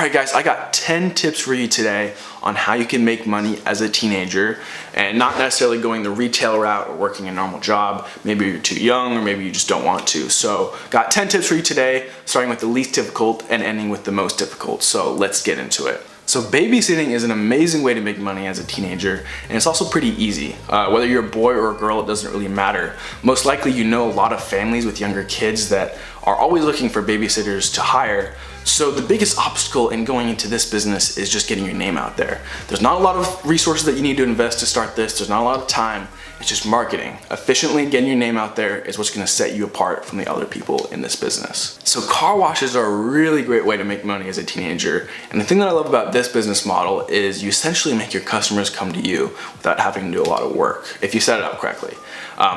Alright guys, I got 10 tips for you today on how you can make money as a teenager and not necessarily going the retail route or working a normal job. Maybe you're too young or maybe you just don't want to. So got 10 tips for you today, starting with the least difficult and ending with the most difficult. So let's get into it. So babysitting is an amazing way to make money as a teenager, and it's also pretty easy. Whether you're a boy or a girl, it doesn't really matter. Most likely you know a lot of families with younger kids that are always looking for babysitters to hire. So the biggest obstacle in going into this business is just getting your name out there. There's not a lot of resources that you need to invest to start this. There's not a lot of time. It's just marketing. Efficiently getting your name out there is what's gonna set you apart from the other people in this business. So car washes are a really great way to make money as a teenager. And the thing that I love about this business model is you essentially make your customers come to you without having to do a lot of work if you set it up correctly.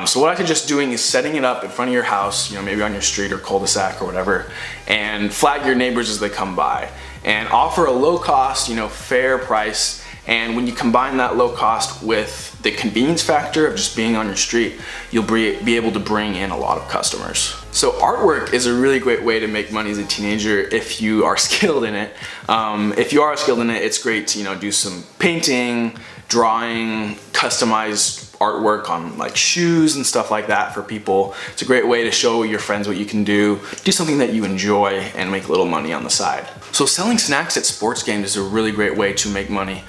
So what I suggest doing is setting it up in front of your house, maybe on your street or cul-de-sac or whatever, and flag your neighbors as they come by and offer a low cost, fair price. And when you combine that low cost with the convenience factor of just being on your street, you'll be able to bring in a lot of customers. So artwork is a really great way to make money as a teenager if you are skilled in it. If you are skilled in it, it's great to do some painting, drawing, customized artwork on like shoes and stuff like that for people. It's a great way to show your friends what you can do something that you enjoy and make a little money on the side. So selling snacks at sports games is a really great way to make money.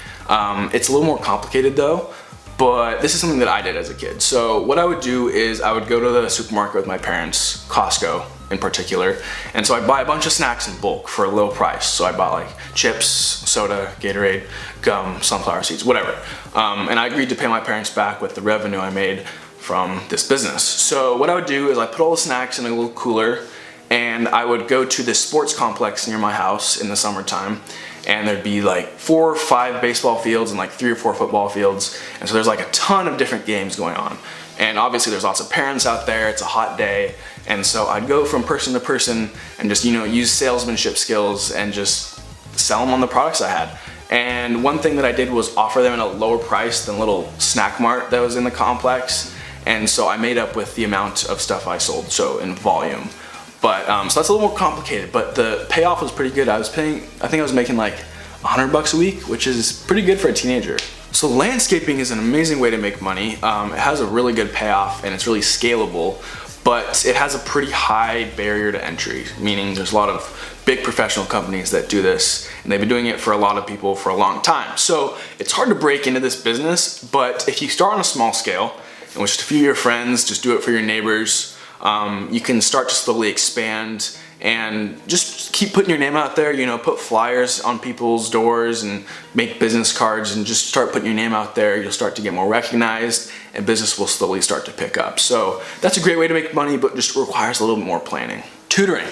It's a little more complicated though, but this is something that I did as a kid. So what I would do is I would go to the supermarket with my parents, Costco in particular, and so I'd buy a bunch of snacks in bulk for a low price. So I bought like chips, soda, Gatorade, gum, sunflower seeds, whatever. And I agreed to pay my parents back with the revenue I made from this business. So what I would do is I put all the snacks in a little cooler and I would go to this sports complex near my house in the summertime, and there'd be like 4 or 5 baseball fields and like 3 or 4 football fields. And so there's like a ton of different games going on. And obviously there's lots of parents out there, it's a hot day. And so I'd go from person to person and just, use salesmanship skills and just sell them on the products I had. And one thing that I did was offer them at a lower price than little snack mart that was in the complex. And so I made up with the amount of stuff I sold, so in volume. But so that's a little more complicated, but the payoff was pretty good. I think I was making like $100 a week, which is pretty good for a teenager. So landscaping is an amazing way to make money. It has a really good payoff and it's really scalable, but it has a pretty high barrier to entry, meaning there's a lot of big professional companies that do this, and they've been doing it for a lot of people for a long time. So it's hard to break into this business, but if you start on a small scale, and with just a few of your friends, just do it for your neighbors, you can start to slowly expand and just keep putting your name out there, put flyers on people's doors and make business cards and just start putting your name out there. You'll start to get more recognized and business will slowly start to pick up. So that's a great way to make money, but just requires a little bit more planning. Tutoring.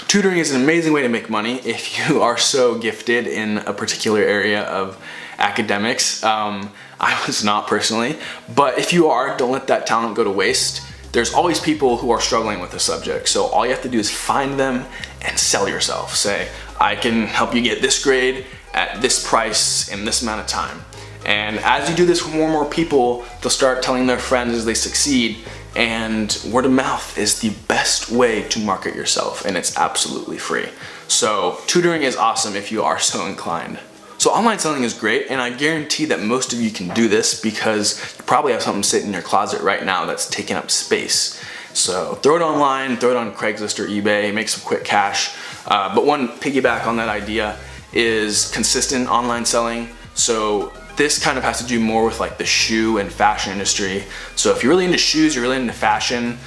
Tutoring is an amazing way to make money if you are so gifted in a particular area of academics. I was not personally, but if you are, don't let that talent go to waste. There's always people who are struggling with the subject, so all you have to do is find them and sell yourself. Say, I can help you get this grade at this price in this amount of time. And as you do this with more and more people, they'll start telling their friends as they succeed, and word of mouth is the best way to market yourself, and it's absolutely free. So tutoring is awesome if you are so inclined. So online selling is great, and I guarantee that most of you can do this because you probably have something sitting in your closet right now that's taking up space. So throw it online, throw it on Craigslist or eBay, make some quick cash. But one piggyback on that idea is consistent online selling. So this kind of has to do more with like the shoe and fashion industry. So if you're really into shoes, you're really into fashion,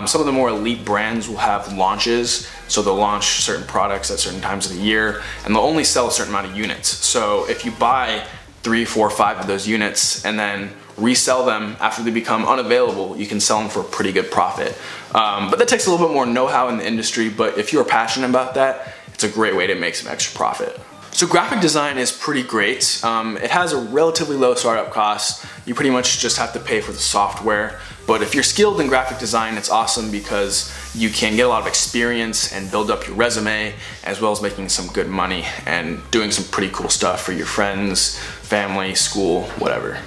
some of the more elite brands will have launches. So they'll launch certain products at certain times of the year, and they'll only sell a certain amount of units. So if you buy 3, 4, 5 of those units and then resell them after they become unavailable, you can sell them for a pretty good profit. But that takes a little bit more know-how in the industry, but if you're passionate about that, it's a great way to make some extra profit. So graphic design is pretty great. It has a relatively low startup cost. You pretty much just have to pay for the software. But if you're skilled in graphic design, it's awesome because you can get a lot of experience and build up your resume, as well as making some good money and doing some pretty cool stuff for your friends, family, school, whatever.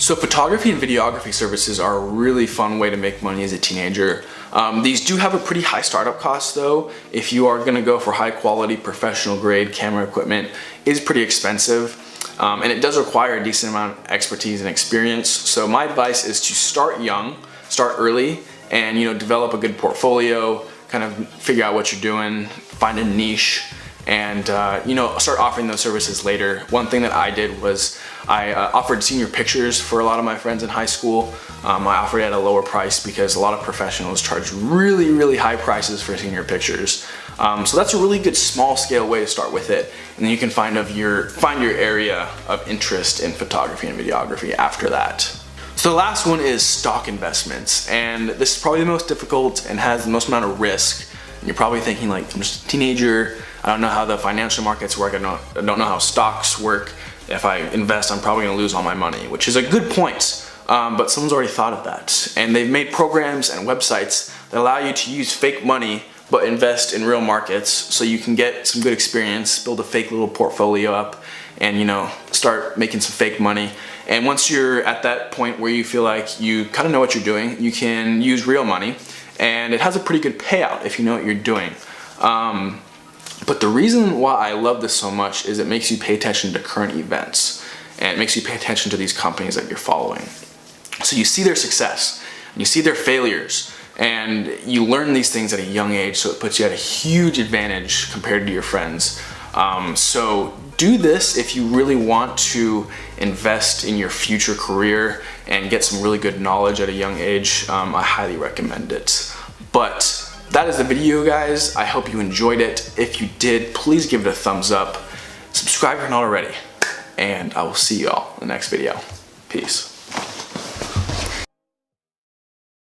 So photography and videography services are a really fun way to make money as a teenager. These do have a pretty high startup cost though. If you are gonna go for high quality professional grade camera equipment, it is pretty expensive. And it does require a decent amount of expertise and experience. So my advice is to start young, start early, and develop a good portfolio, kind of figure out what you're doing, find a niche, and start offering those services later. One thing that I did was I offered senior pictures for a lot of my friends in high school. I offered it at a lower price because a lot of professionals charge really, really high prices for senior pictures. So that's a really good small scale way to start with it. And then you can find your area of interest in photography and videography after that. So the last one is stock investments. And this is probably the most difficult and has the most amount of risk. And you're probably thinking like, I'm just a teenager, I don't know how the financial markets work, I don't know how stocks work. If I invest, I'm probably gonna lose all my money, which is a good point. But someone's already thought of that. And they've made programs and websites that allow you to use fake money but invest in real markets so you can get some good experience, build a fake little portfolio up, and start making some fake money. And once you're at that point where you feel like you kind of know what you're doing, you can use real money, and it has a pretty good payout if you know what you're doing. But the reason why I love this so much is it makes you pay attention to current events, and it makes you pay attention to these companies that you're following. So you see their success, and you see their failures, and you learn these things at a young age, so it puts you at a huge advantage compared to your friends. So do this if you really want to invest in your future career and get some really good knowledge at a young age. I highly recommend it. But that is the video, guys. I hope you enjoyed it. If you did, please give it a thumbs up. Subscribe if you're not already. And I will see you all in the next video. Peace.